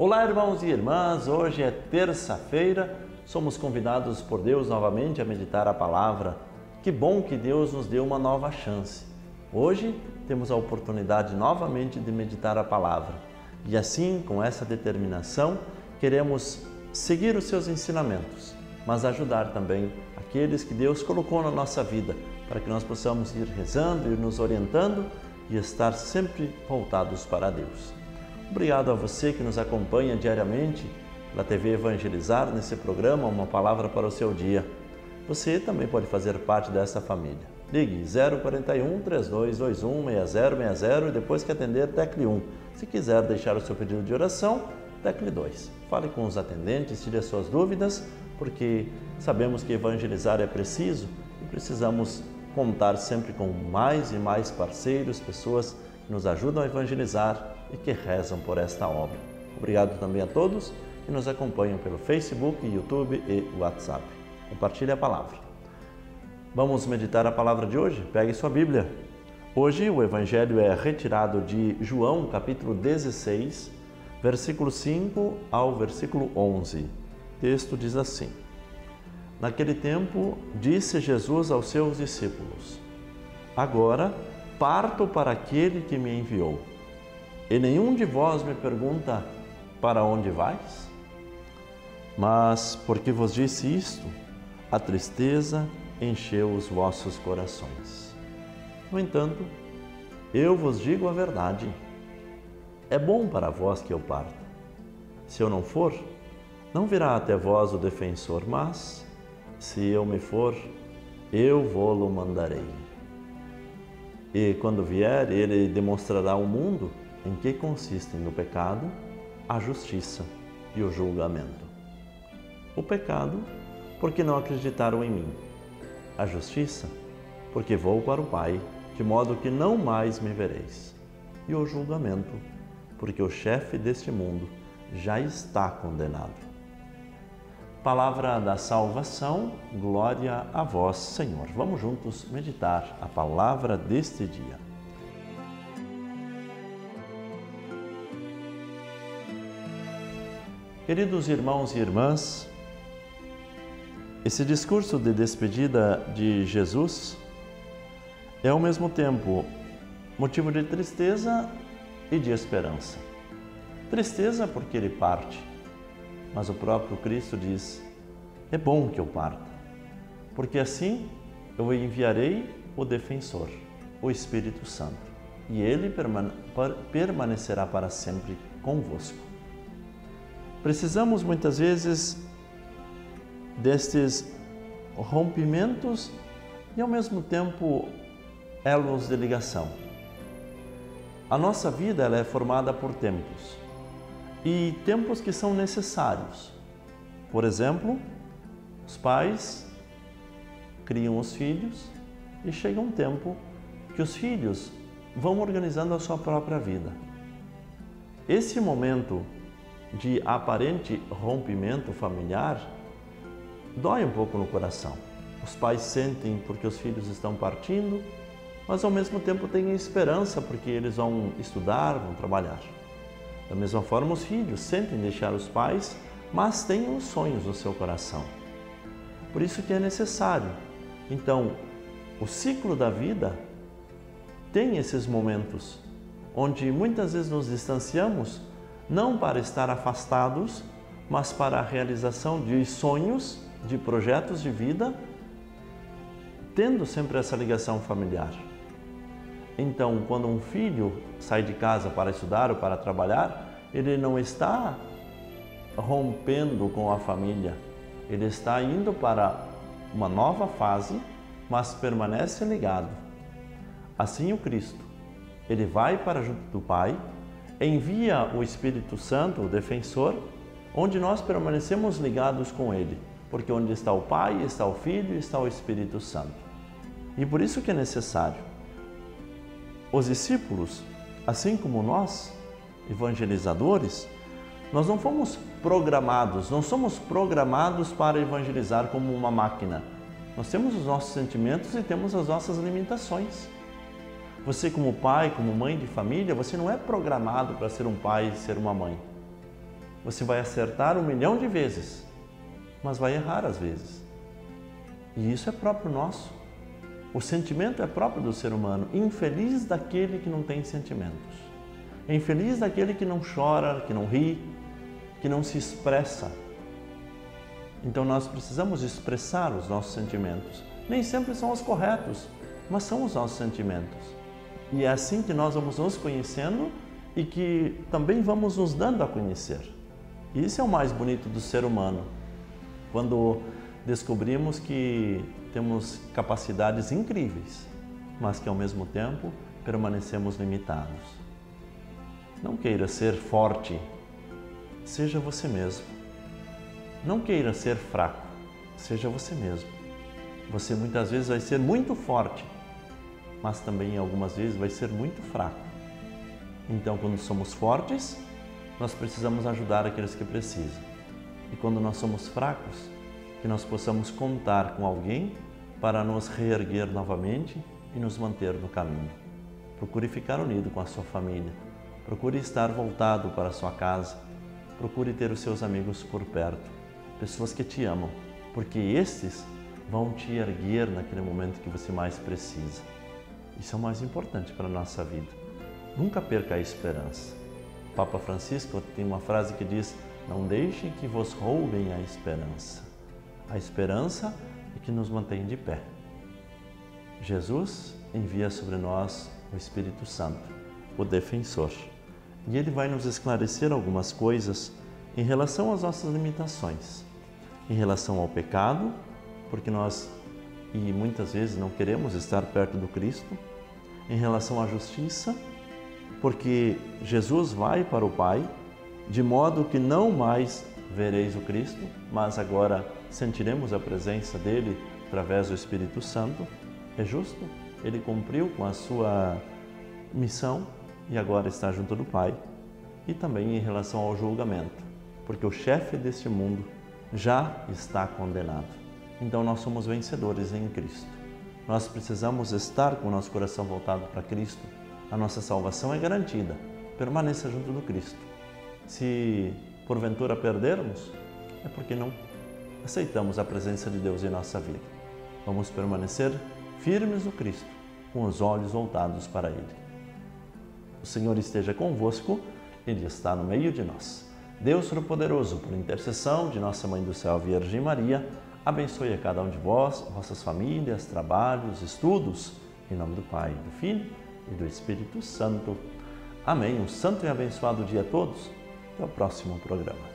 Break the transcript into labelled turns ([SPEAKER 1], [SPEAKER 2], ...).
[SPEAKER 1] Olá, irmãos e irmãs, hoje é terça-feira, somos convidados por Deus novamente a meditar a palavra. Que bom que Deus nos deu uma nova chance. Hoje temos a oportunidade novamente de meditar a palavra e assim, com essa determinação, queremos seguir os seus ensinamentos, mas ajudar também aqueles que Deus colocou na nossa vida, para que nós possamos ir rezando, ir nos orientando e estar sempre voltados para Deus. Obrigado a você que nos acompanha diariamente pela TV Evangelizar, nesse programa Uma Palavra para o Seu Dia. Você também pode fazer parte dessa família. Ligue 041 3221 6060 e depois que atender, tecle 1. Se quiser deixar o seu pedido de oração, tecle 2. Fale com os atendentes, tire as suas dúvidas, porque sabemos que evangelizar é preciso e precisamos contar sempre com mais e mais parceiros, pessoas que nos ajudam a evangelizar e que rezam por esta obra. Obrigado também a todos que nos acompanham pelo Facebook, YouTube e WhatsApp. Compartilhe a palavra. Vamos meditar a palavra de hoje? Pegue sua Bíblia. Hoje o Evangelho é retirado de João, capítulo 16, versículo 5 ao versículo 11. O texto diz assim: Naquele tempo, disse Jesus aos seus discípulos: Agora parto para aquele que me enviou. E nenhum de vós me pergunta: para onde vais? Mas, porque vos disse isto, a tristeza encheu os vossos corações. No entanto, eu vos digo a verdade. É bom para vós que eu parta. Se eu não for, não virá até vós o defensor, mas, se eu me for, eu vô-lo mandarei. E quando vier, ele demonstrará ao mundo em que consistem o pecado, a justiça e o julgamento. O pecado, porque não acreditaram em mim. A justiça, porque vou para o Pai, de modo que não mais me vereis. E o julgamento, porque o chefe deste mundo já está condenado. Palavra da salvação, glória a vós, Senhor. Vamos juntos meditar a palavra deste dia. Queridos irmãos e irmãs, esse discurso de despedida de Jesus é ao mesmo tempo motivo de tristeza e de esperança. Tristeza porque ele parte, mas o próprio Cristo diz: é bom que eu parta, porque assim eu enviarei o defensor, o Espírito Santo, e ele permanecerá para sempre convosco. Precisamos muitas vezes destes rompimentos e ao mesmo tempo elos de ligação. A nossa vida ela é formada por tempos e tempos que são necessários. Por exemplo, os pais criam os filhos e chega um tempo que os filhos vão organizando a sua própria vida. Esse momento de aparente rompimento familiar dói um pouco no coração. Os pais sentem porque os filhos estão partindo, mas ao mesmo tempo têm esperança porque eles vão estudar, vão trabalhar. Da mesma forma, os filhos sentem deixar os pais, mas têm os sonhos no seu coração. Por isso que é necessário. Então, o ciclo da vida tem esses momentos onde muitas vezes nos distanciamos, não para estar afastados, mas para a realização de sonhos, de projetos de vida, tendo sempre essa ligação familiar. Então, quando um filho sai de casa para estudar ou para trabalhar, ele não está rompendo com a família, ele está indo para uma nova fase, mas permanece ligado. Assim o Cristo, ele vai para junto do Pai, envia o Espírito Santo, o defensor, onde nós permanecemos ligados com ele, porque onde está o Pai, está o Filho e está o Espírito Santo. E por isso que é necessário. Os discípulos, assim como nós, evangelizadores, nós não fomos programados, não somos programados para evangelizar como uma máquina. Nós temos os nossos sentimentos e temos as nossas limitações. Você como pai, como mãe de família, você não é programado para ser um pai e ser uma mãe. Você vai acertar 1 milhão de vezes, mas vai errar às vezes. E isso é próprio nosso. O sentimento é próprio do ser humano. Infeliz daquele que não tem sentimentos. Infeliz daquele que não chora, que não ri, que não se expressa. Então nós precisamos expressar os nossos sentimentos. Nem sempre são os corretos, mas são os nossos sentimentos. E é assim que nós vamos nos conhecendo e que também vamos nos dando a conhecer. E isso é o mais bonito do ser humano, quando descobrimos que temos capacidades incríveis, mas que ao mesmo tempo permanecemos limitados. Não queira ser forte, seja você mesmo. Não queira ser fraco, seja você mesmo. Você muitas vezes vai ser muito forte, mas também algumas vezes vai ser muito fraco. Então, quando somos fortes, nós precisamos ajudar aqueles que precisam. E quando nós somos fracos, que nós possamos contar com alguém para nos reerguer novamente e nos manter no caminho. Procure ficar unido com a sua família. Procure estar voltado para a sua casa. Procure ter os seus amigos por perto. Pessoas que te amam, porque estes vão te erguer naquele momento que você mais precisa. Isso é o mais importante para a nossa vida. Nunca perca a esperança. O Papa Francisco tem uma frase que diz: não deixem que vos roubem a esperança. A esperança é que nos mantém de pé. Jesus envia sobre nós o Espírito Santo, o defensor. E ele vai nos esclarecer algumas coisas em relação às nossas limitações, em relação ao pecado, porque nós muitas vezes não queremos estar perto do Cristo, em relação à justiça, porque Jesus vai para o Pai, de modo que não mais vereis o Cristo, mas agora sentiremos a presença dele através do Espírito Santo. É justo? Ele cumpriu com a sua missão e agora está junto do Pai. E também em relação ao julgamento, porque o chefe deste mundo já está condenado. Então nós somos vencedores em Cristo. Nós precisamos estar com o nosso coração voltado para Cristo. A nossa salvação é garantida. Permaneça junto do Cristo. Se porventura perdermos, é porque não aceitamos a presença de Deus em nossa vida. Vamos permanecer firmes no Cristo, com os olhos voltados para Ele. O Senhor esteja convosco, Ele está no meio de nós. Deus Todo-Poderoso, por intercessão de nossa Mãe do Céu, Virgem Maria, abençoe a cada um de vós, vossas famílias, trabalhos, estudos, em nome do Pai, do Filho e do Espírito Santo. Amém. Um santo e abençoado dia a todos. Até o próximo programa.